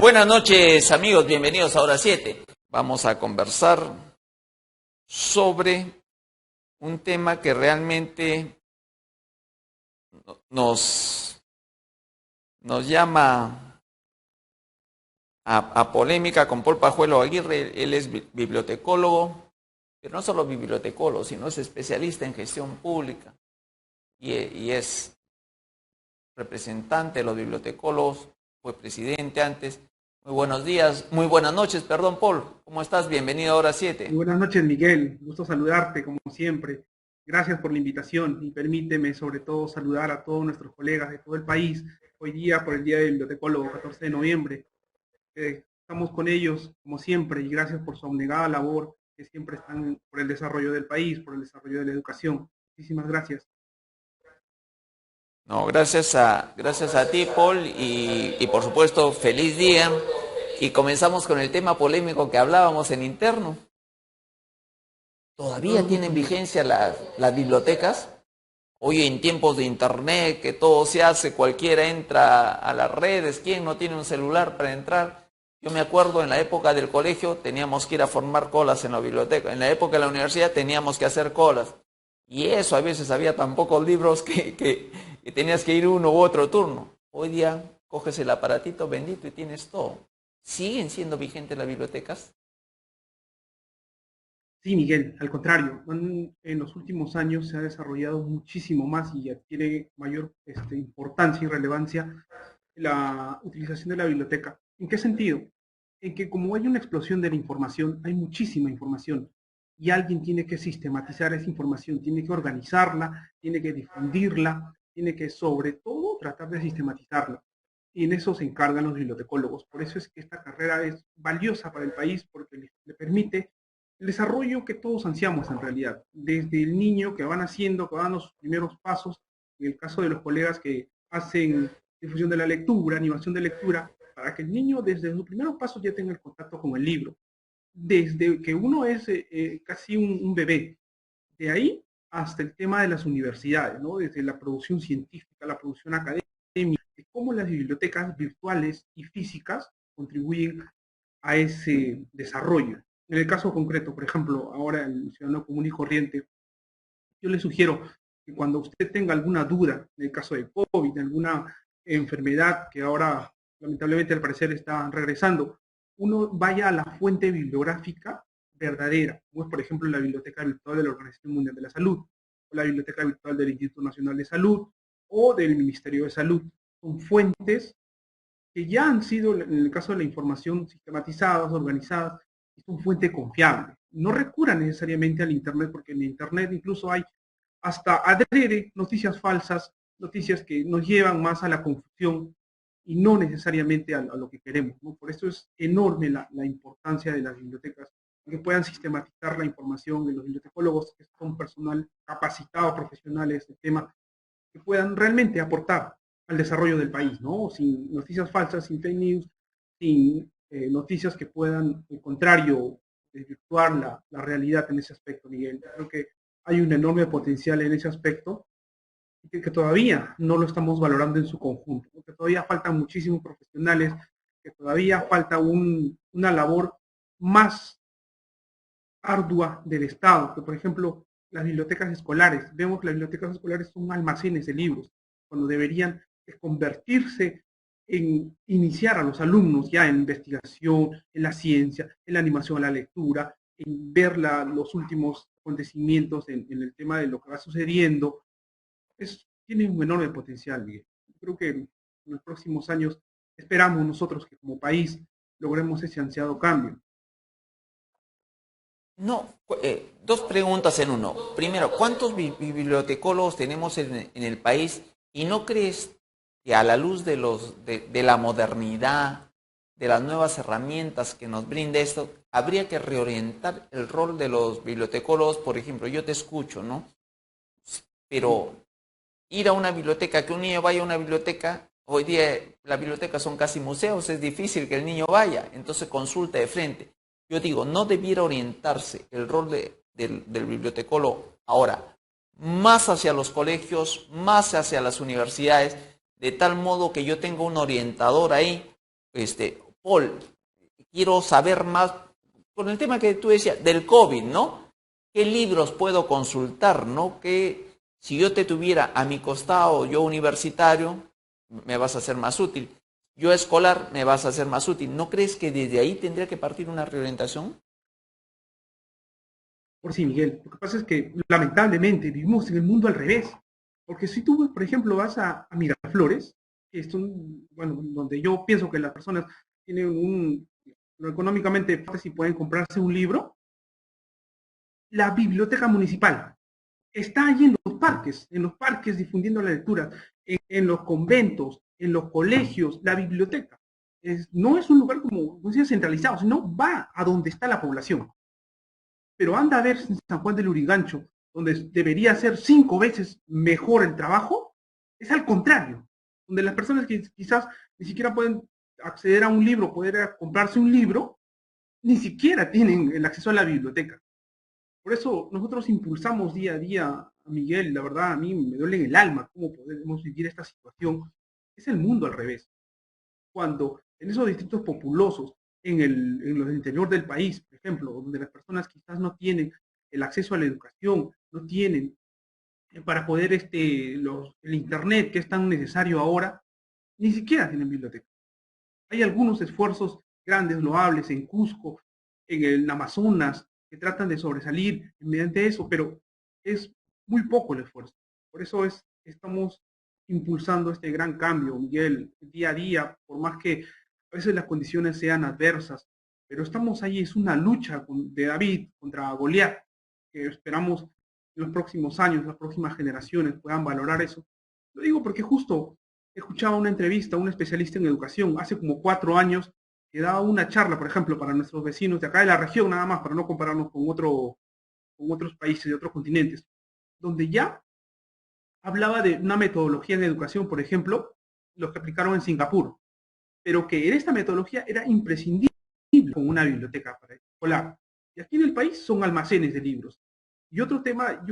Buenas noches, amigos, bienvenidos a Hora 7. Vamos a conversar sobre un tema que realmente nos llama a polémica con Paul Pajuelo Aguirre. Él es bibliotecólogo, pero no solo bibliotecólogo, sino es especialista en gestión pública y es representante de los bibliotecólogos, fue presidente antes. Muy buenos días, muy buenas noches, perdón, Paul. ¿Cómo estás? Bienvenido a Hora 7. Muy buenas noches, Miguel. Gusto saludarte, como siempre. Gracias por la invitación y permíteme, sobre todo, saludar a todos nuestros colegas de todo el país hoy día por el Día del Bibliotecólogo, 14 de noviembre. Estamos con ellos, como siempre, y gracias por su abnegada labor, que siempre están por el desarrollo del país, por el desarrollo de la educación. Muchísimas gracias. No, gracias a ti, Paul, y por supuesto, feliz día. Y comenzamos con el tema polémico que hablábamos en interno. ¿Todavía tienen vigencia las bibliotecas? Hoy en tiempos de internet, que todo se hace, cualquiera entra a las redes, ¿quién no tiene un celular para entrar? Yo me acuerdo en la época del colegio teníamos que ir a formar colas en la biblioteca, en la época de la universidad teníamos que hacer colas. Y eso, a veces había tan pocos libros que tenías que ir uno u otro turno. Hoy día coges el aparatito bendito y tienes todo. ¿Siguen siendo vigentes las bibliotecas? Sí, Miguel, al contrario, en los últimos años se ha desarrollado muchísimo más y adquiere mayor importancia y relevancia la utilización de la biblioteca. ¿En qué sentido? En que como hay una explosión de la información, hay muchísima información y alguien tiene que sistematizar esa información, tiene que organizarla, tiene que difundirla, tiene que sobre todo tratar de sistematizarla. Y en eso se encargan los bibliotecólogos. Por eso es que esta carrera es valiosa para el país porque le permite el desarrollo que todos ansiamos en realidad, desde el niño que van haciendo, que van los primeros pasos, en el caso de los colegas que hacen difusión de la lectura, animación de lectura, para que el niño desde sus primeros pasos ya tenga el contacto con el libro, desde que uno es casi un bebé, de ahí hasta el tema de las universidades, ¿no? Desde la producción científica, la producción académica, de cómo las bibliotecas virtuales y físicas contribuyen a ese desarrollo. En el caso concreto, por ejemplo, ahora el ciudadano común y corriente, yo le sugiero que cuando usted tenga alguna duda, en el caso de COVID, de alguna enfermedad que ahora lamentablemente al parecer está regresando, uno vaya a la fuente bibliográfica verdadera, como es por ejemplo la Biblioteca Virtual de la Organización Mundial de la Salud, o la Biblioteca Virtual del Instituto Nacional de Salud, o del Ministerio de Salud. Son fuentes que ya han sido, en el caso de la información, sistematizadas, organizadas, y son fuente confiable. No recurran necesariamente al Internet, porque en Internet incluso hay hasta adrede noticias falsas, noticias que nos llevan más a la confusión y no necesariamente a lo que queremos, ¿no? Por eso es enorme la importancia de las bibliotecas, que puedan sistematizar la información de los bibliotecólogos, que son personal capacitado, profesionales del tema, que puedan realmente aportar al desarrollo del país, ¿no? Sin noticias falsas, sin fake news, sin noticias que puedan, al contrario, desvirtuar la realidad en ese aspecto, Miguel. Creo que hay un enorme potencial en ese aspecto y que todavía no lo estamos valorando en su conjunto, ¿no? Que todavía faltan muchísimos profesionales, que todavía falta una labor más ardua del Estado, que por ejemplo las bibliotecas escolares, vemos que las bibliotecas escolares son almacenes de libros, cuando deberían convertirse en iniciar a los alumnos ya en investigación, en la ciencia, en la animación a la lectura, en ver los últimos acontecimientos en el tema de lo que va sucediendo. Tiene un enorme potencial, Miguel. Creo que en los próximos años esperamos nosotros que como país logremos ese ansiado cambio. No, dos preguntas en uno. Primero, ¿cuántos bibliotecólogos tenemos en el país? ¿Y no crees que a la luz de la modernidad, de las nuevas herramientas que nos brinda esto, habría que reorientar el rol de los bibliotecólogos? Por ejemplo, yo te escucho, ¿no? Pero ir a una biblioteca, que un niño vaya a una biblioteca, hoy día las bibliotecas son casi museos, es difícil que el niño vaya, entonces consulta de frente. Yo digo, no debiera orientarse el rol del bibliotecólogo ahora más hacia los colegios, más hacia las universidades, de tal modo que yo tenga un orientador ahí, Paul, quiero saber más con el tema que tú decías del COVID, ¿no? ¿Qué libros puedo consultar, no? Que si yo te tuviera a mi costado, yo universitario, me vas a ser más útil. Yo escolar, me vas a ser más útil. ¿No crees que desde ahí tendría que partir una reorientación? Por sí, Miguel. Lo que pasa es que lamentablemente vivimos en el mundo al revés. Porque si tú, por ejemplo, vas a Miraflores, que es un, bueno, donde yo pienso que las personas tienen lo económicamente fácil y pueden comprarse un libro, la biblioteca municipal está allí en los parques difundiendo la lectura, en los conventos, en los colegios, la biblioteca. No es un lugar como decía, centralizado, sino va a donde está la población. Pero anda a ver en San Juan del Urigancho, donde debería ser 5 veces mejor el trabajo, es al contrario, donde las personas que quizás ni siquiera pueden acceder a un libro, poder comprarse un libro, ni siquiera tienen el acceso a la biblioteca. Por eso nosotros impulsamos día a día a Miguel, la verdad a mí me duele en el alma cómo podemos vivir esta situación. Es el mundo al revés. Cuando en esos distritos populosos, en los interior del país, por ejemplo, donde las personas quizás no tienen el acceso a la educación, no tienen para poder el internet que es tan necesario ahora, ni siquiera tienen biblioteca. Hay algunos esfuerzos grandes, loables en Cusco, en el Amazonas, que tratan de sobresalir mediante eso, pero es muy poco el esfuerzo. Por eso estamos impulsando este gran cambio, Miguel, día a día, por más que a veces las condiciones sean adversas, pero estamos ahí, es una lucha de David contra Goliat, que esperamos en los próximos años, las próximas generaciones puedan valorar eso. Lo digo porque justo escuchaba una entrevista a un especialista en educación hace como 4 años que daba una charla, por ejemplo, para nuestros vecinos de acá de la región, nada más, para no compararnos con otros países de otros continentes, donde ya hablaba de una metodología en educación, por ejemplo, los que aplicaron en Singapur, pero que en esta metodología era imprescindible con una biblioteca para escolar. Y aquí en el país son almacenes de libros. Y otro tema,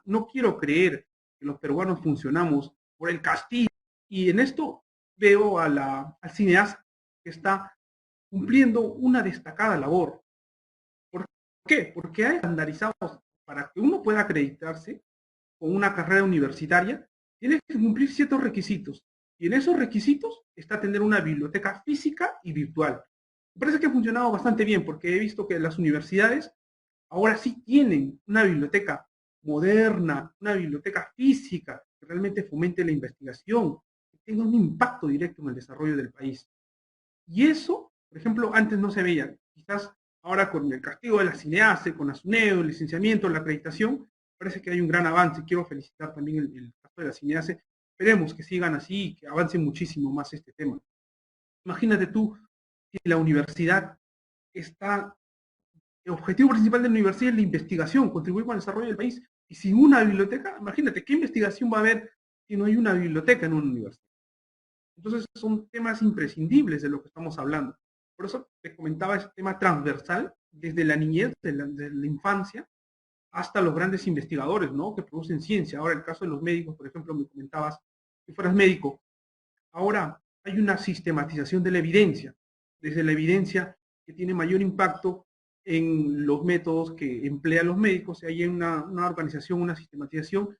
no quiero creer que los peruanos funcionamos por el castigo. Y en esto veo al cineasta que está cumpliendo una destacada labor. ¿Por qué? Porque hay estandarizados para que uno pueda acreditarse con una carrera universitaria, tienes que cumplir ciertos requisitos. Y en esos requisitos está tener una biblioteca física y virtual. Me parece que ha funcionado bastante bien porque he visto que las universidades ahora sí tienen una biblioteca moderna, una biblioteca física que realmente fomente la investigación, que tenga un impacto directo en el desarrollo del país. Y eso, por ejemplo, antes no se veía. Quizás ahora con el castigo de la CINEACE, con la SUNEDO, el licenciamiento, la acreditación, parece que hay un gran avance. Quiero felicitar también el caso de la CINEACE. Esperemos que sigan así y que avance muchísimo más este tema. Imagínate tú, si la universidad está, el objetivo principal de la universidad es la investigación, contribuir con el desarrollo del país, y sin una biblioteca, imagínate, ¿qué investigación va a haber si no hay una biblioteca en una universidad? Entonces son temas imprescindibles de lo que estamos hablando. Por eso te comentaba ese tema transversal, desde la niñez, de la infancia, hasta los grandes investigadores, ¿no? Que producen ciencia. Ahora el caso de los médicos, por ejemplo, me comentabas que fueras médico. Ahora hay una sistematización de la evidencia, desde la evidencia que tiene mayor impacto en los métodos que emplean los médicos, hay una organización, una sistematización,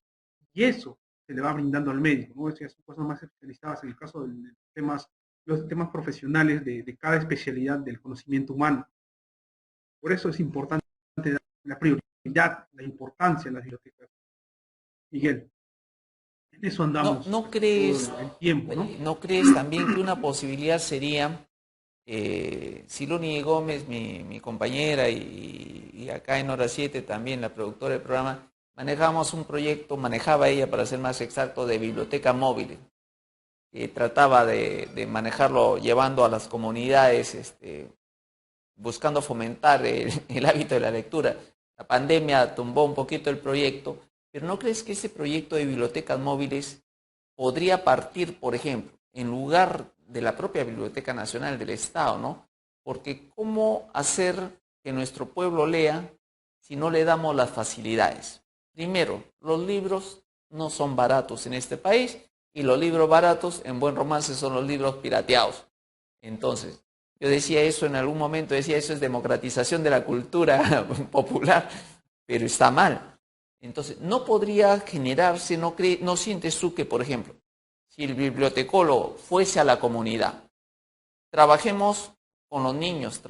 y eso se le va brindando al médico, ¿no? Esas son cosas más especializadas en el caso de los temas profesionales de cada especialidad del conocimiento humano. Por eso es importante la prioridad, la importancia de las bibliotecas. Miguel, en eso ¿No, andamos no todo crees, el tiempo, ¿no? no crees también que una posibilidad sería, Siloni Gómez, mi compañera, y acá en Hora 7 también la productora del programa, manejamos un proyecto, manejaba ella para ser más exacto, de biblioteca móvil, que trataba de manejarlo llevando a las comunidades, buscando fomentar el hábito de la lectura. La pandemia tumbó un poquito el proyecto, pero ¿no crees que ese proyecto de bibliotecas móviles podría partir, por ejemplo, en lugar de la propia Biblioteca Nacional del Estado, ¿no? Porque ¿cómo hacer que nuestro pueblo lea si no le damos las facilidades? Primero, los libros no son baratos en este país y los libros baratos, en buen romance, son los libros pirateados. Entonces, Yo decía eso en algún momento, decía eso es democratización de la cultura popular, pero está mal. Entonces, no podría generarse, no sientes tú que, por ejemplo, si el bibliotecólogo fuese a la comunidad, trabajemos con los niños,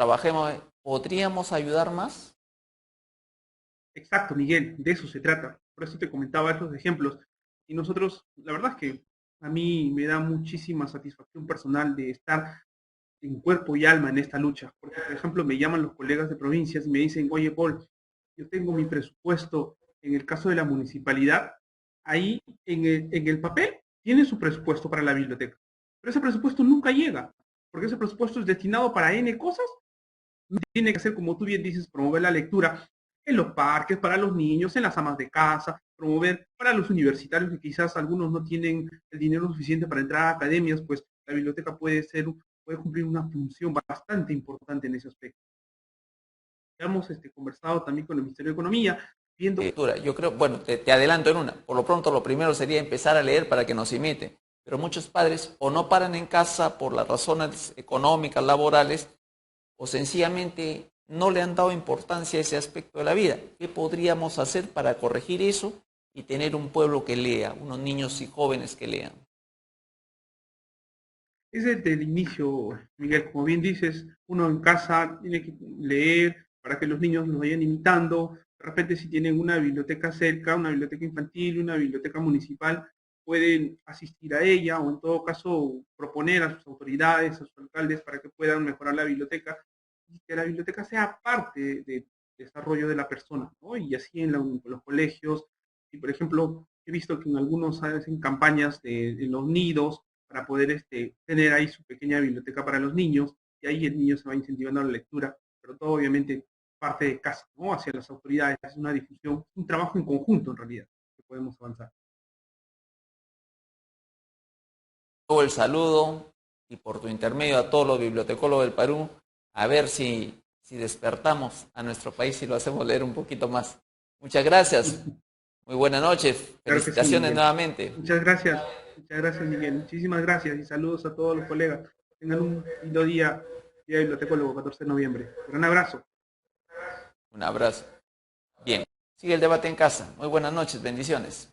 ¿podríamos ayudar más? Exacto, Miguel, de eso se trata. Por eso te comentaba esos ejemplos. Y nosotros, la verdad es que a mí me da muchísima satisfacción personal de estar en cuerpo y alma en esta lucha. Porque, por ejemplo, me llaman los colegas de provincias y me dicen, oye, Paul, yo tengo mi presupuesto en el caso de la municipalidad, ahí en el papel tiene su presupuesto para la biblioteca. Pero ese presupuesto nunca llega, porque ese presupuesto es destinado para N cosas. Tiene que ser, como tú bien dices, promover la lectura en los parques, para los niños, en las amas de casa, promover para los universitarios que quizás algunos no tienen el dinero suficiente para entrar a academias, pues la biblioteca puede cumplir una función bastante importante en ese aspecto. Hemos conversado también con el Ministerio de Economía, viendo... Yo creo, bueno, te adelanto en una. Por lo pronto, lo primero sería empezar a leer para que nos imiten. Pero muchos padres o no paran en casa por las razones económicas, laborales, o sencillamente no le han dado importancia a ese aspecto de la vida. ¿Qué podríamos hacer para corregir eso y tener un pueblo que lea, unos niños y jóvenes que lean? Es desde el inicio, Miguel, como bien dices, uno en casa tiene que leer para que los niños lo vayan imitando. De repente, si tienen una biblioteca cerca, una biblioteca infantil, una biblioteca municipal, pueden asistir a ella o en todo caso proponer a sus autoridades, a sus alcaldes para que puedan mejorar la biblioteca y que la biblioteca sea parte del desarrollo de la persona, ¿no? Y así en los colegios. Y por ejemplo, he visto que en algunos hacen campañas de los nidos para poder tener ahí su pequeña biblioteca para los niños, y ahí el niño se va incentivando a la lectura, pero todo obviamente parte de casa, ¿no? Hacia las autoridades, es una difusión, un trabajo en conjunto en realidad, que podemos avanzar. Todo el saludo y por tu intermedio a todos los bibliotecólogos del Perú, a ver si despertamos a nuestro país y lo hacemos leer un poquito más. Muchas gracias. Muy buenas noches. Claro que sí, Felicitaciones Miguel. nuevamente. Muchas gracias, Miguel. Muchísimas gracias y saludos a todos los colegas. Tengan un lindo día bibliotecólogo, 14 de noviembre. Gran abrazo. Un abrazo. Bien. Sigue el debate en casa. Muy buenas noches. Bendiciones.